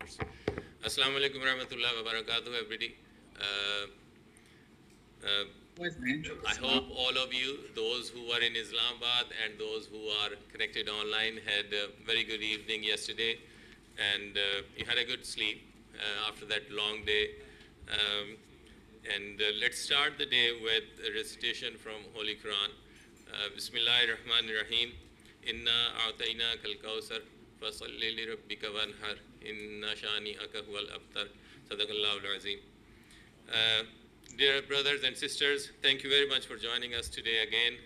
remarks. Assalamu alaikum warahmatullahi wabarakatuh, everybody. I hope all of you, those who are in Islamabad and those who are connected online, had a very good evening yesterday, and you had a good sleep after that long day. Let's start the day with a recitation from Holy Quran. Bismillahir Rahmanir Rahim. Inna a'tayna kal kawsar fasalli li rabbika wanhar inna shani'aka huwal abtar. Sadaqallahu al-azim. Dear brothers and sisters, thank you very much for joining us today again.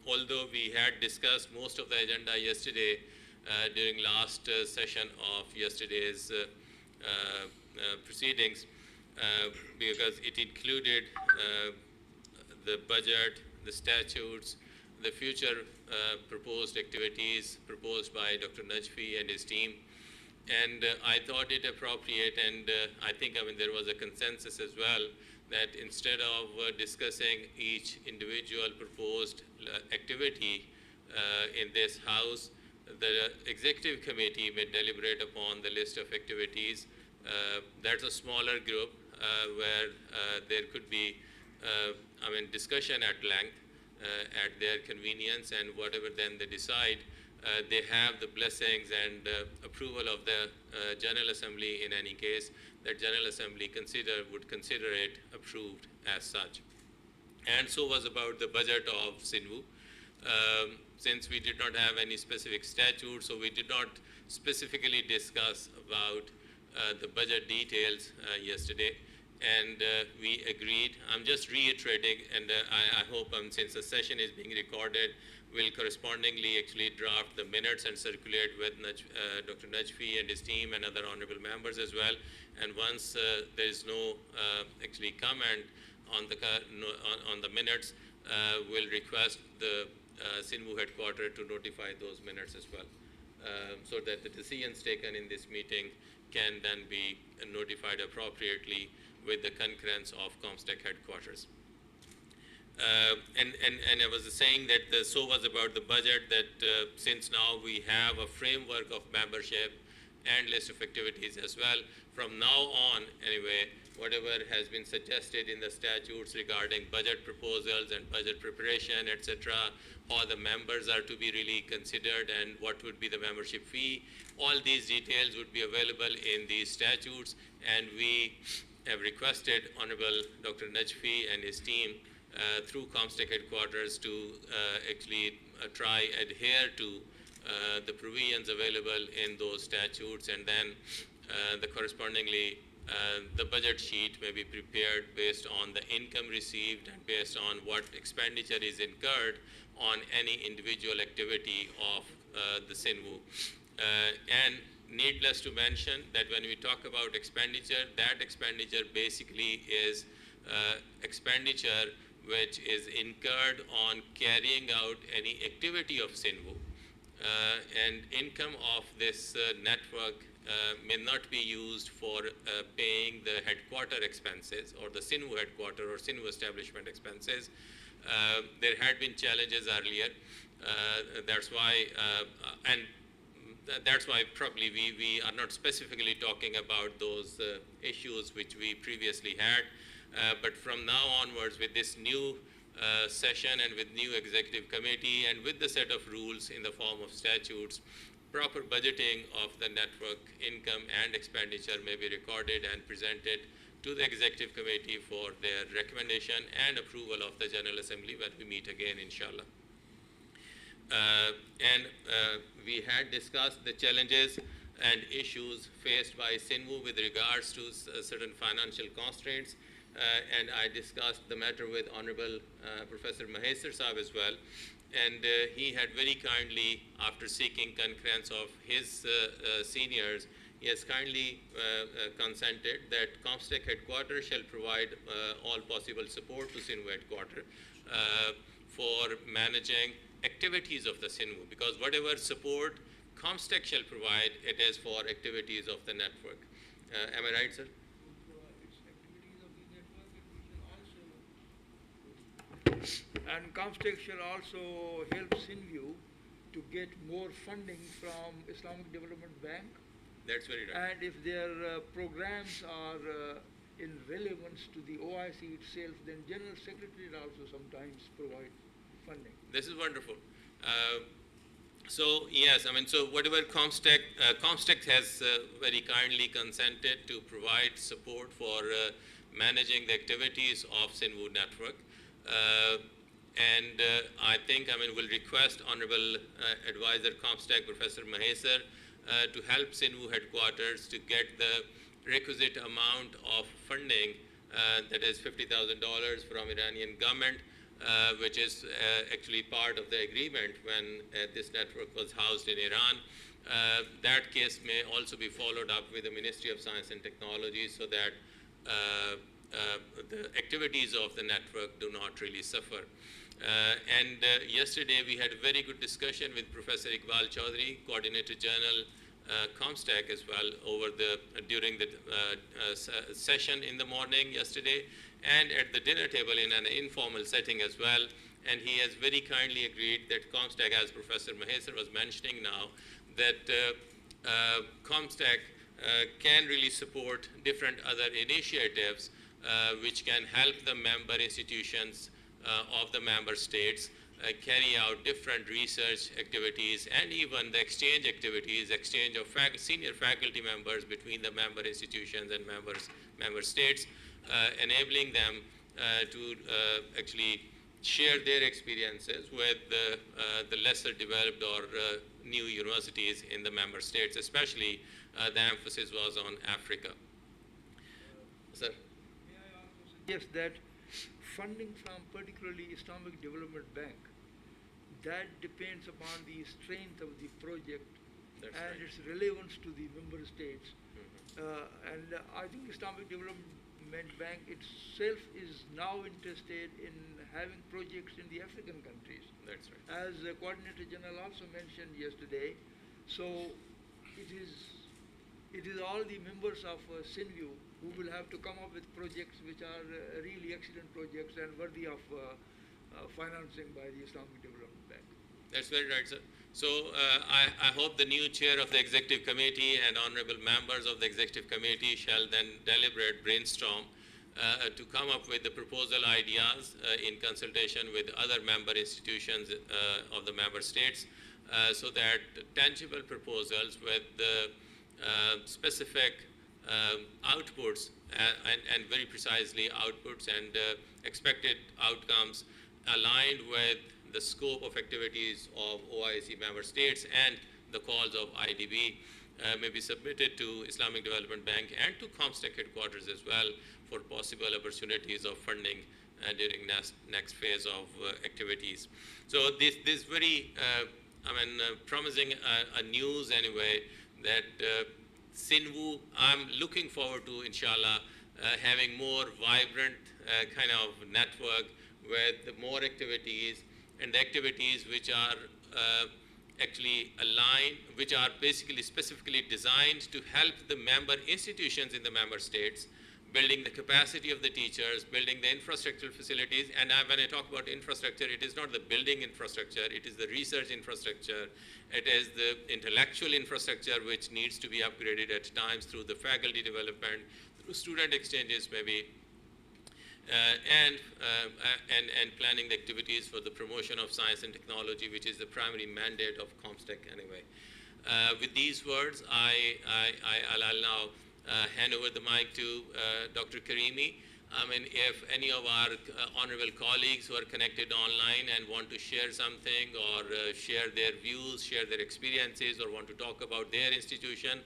Although we had discussed most of the agenda yesterday during last session of yesterday's proceedings, because it included the budget, the statutes, the future proposed activities proposed by Dr. Najfi and his team. And I thought it appropriate, and I think there was a consensus as well, that instead of discussing each individual proposed activity in this house, the executive committee may deliberate upon the list of activities. That's a smaller group where there could be discussion at length at their convenience, and whatever then they decide, they have the blessings and approval of the General Assembly in any case. That General Assembly would consider it approved as such. And so was about the budget of Cinvu. Since we did not have any specific statute, so we did not specifically discuss about the budget details yesterday. And we agreed. I'm just reiterating, and I hope since the session is being recorded, will correspondingly actually draft the minutes and circulate with Dr. Najfi and his team and other honorable members as well. And once there is no actually comment on the minutes, we'll request the Cinvu headquarters to notify those minutes as well, so that the decisions taken in this meeting can then be notified appropriately with the concurrence of Comsec headquarters. And I was saying that so was about the budget, that since now we have a framework of membership and list of activities as well, from now on anyway, whatever has been suggested in the statutes regarding budget proposals and budget preparation, etc., how the members are to be really considered and what would be the membership fee, all these details would be available in these statutes, and we have requested Honorable Dr. Najfi and his team through Comsec headquarters to actually try adhere to the provisions available in those statutes, and then the correspondingly the budget sheet may be prepared based on the income received and based on what expenditure is incurred on any individual activity of the Cinvu. And needless to mention that when we talk about expenditure, that expenditure basically is expenditure which is incurred on carrying out any activity of Cinvu. And income of this network may not be used for paying the headquarter expenses or the Cinvu headquarter or Cinvu establishment expenses. There had been challenges earlier. That's why, and that's why probably we are not specifically talking about those issues which we previously had. But from now onwards, with this new session and with new executive committee and with the set of rules in the form of statutes, proper budgeting of the network income and expenditure may be recorded and presented to the executive committee for their recommendation and approval of the General Assembly when we meet again, inshallah. We had discussed the challenges and issues faced by Cinvu with regards to certain financial constraints. And I discussed the matter with Honorable Professor Mahesar Saab as well. And he had very kindly, after seeking concurrence of his seniors, he has kindly consented that Comsec headquarters shall provide all possible support to Cinvu headquarters for managing activities of the Cinvu, because whatever support Comsec shall provide, it is for activities of the network. Am I right, sir? And Comsec shall also help Cinvu to get more funding from Islamic Development Bank. That's very right. And if their programs are in relevance to the OIC itself, then General Secretary also sometimes provide funding. This is wonderful. Uh, so yes, I mean, so whatever Comstech has very kindly consented to provide support for managing the activities of Cinvu network. And I think, I mean, we'll request Honorable Advisor Comstech, Professor Mahesar, to help Cinvu headquarters to get the requisite amount of funding, that is $50,000 from Iranian government, which is actually part of the agreement when this network was housed in Iran. That case may also be followed up with the Ministry of Science and Technology so that the activities of the network do not really suffer. Yesterday we had a very good discussion with Professor Iqbal Chaudhry, Coordinator General Comstech as well, during the session in the morning yesterday, and at the dinner table in an informal setting as well. And he has very kindly agreed that Comstech, as Professor Mahesar was mentioning now, that Comstech can really support different other initiatives which can help the member institutions of the member states carry out different research activities and even the exchange activities, exchange of senior faculty members between the member institutions and member states, enabling them to actually share their experiences with the lesser developed or new universities in the member states, especially the emphasis was on Africa. Sir? May I also suggest that funding from particularly Islamic Development Bank, that depends upon the strength of the project. That's and right. Its relevance to the member states. And I think Islamic Development Bank itself is now interested in having projects in the African countries. That's right. As Coordinator General also mentioned yesterday, so it is all the members of Cinvu who will have to come up with projects which are really excellent projects and worthy of financing by the Islamic Development Bank. That's very right, sir. So I hope the new chair of the executive committee and honorable members of the executive committee shall then deliberate, brainstorm to come up with the proposal ideas in consultation with other member institutions of the member states so that tangible proposals with specific outputs and very precisely outputs and expected outcomes aligned with the scope of activities of OIC member states and the calls of IDB may be submitted to Islamic Development Bank and to Comstech headquarters as well for possible opportunities of funding during next phase of activities. So this very promising news anyway that Cinvu, I'm looking forward to, inshallah, having more vibrant kind of network with more activities and the activities which are actually aligned, which are basically specifically designed to help the member institutions in the member states, building the capacity of the teachers, building the infrastructural facilities. And when I talk about infrastructure, it is not the building infrastructure, it is the research infrastructure, it is the intellectual infrastructure which needs to be upgraded at times through the faculty development, through student exchanges maybe, and planning the activities for the promotion of science and technology, which is the primary mandate of Comstech anyway. With these words, I'll now hand over the mic to Dr. Karimi. I mean, if any of our honorable colleagues who are connected online and want to share something or share their views, share their experiences, or want to talk about their institution,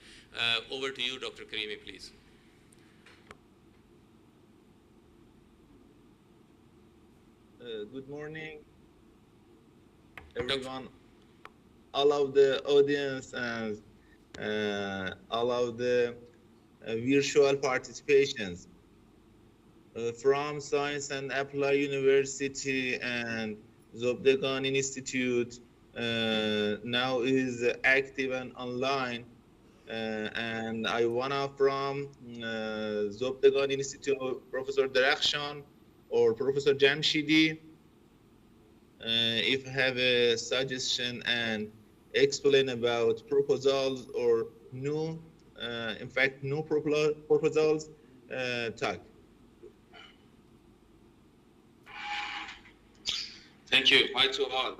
over to you, Dr. Karimi, please. Good morning, everyone. All of the audience and all of the virtual participations from Science and Applied University and Zobdegan Institute now is active and online. And I wanna from Zobdegan Institute, Professor Darakhshan or Professor Jamshidi, if have a suggestion and explain about proposals or new in fact, new proposals talk. Thank you. Hi to all.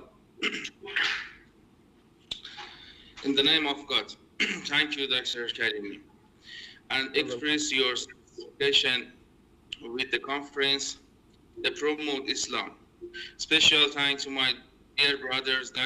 In the name of God, thank you, Dr. Karimi, and express your satisfaction with the conference that promote Islam. Special thanks to my dear brothers, Dr.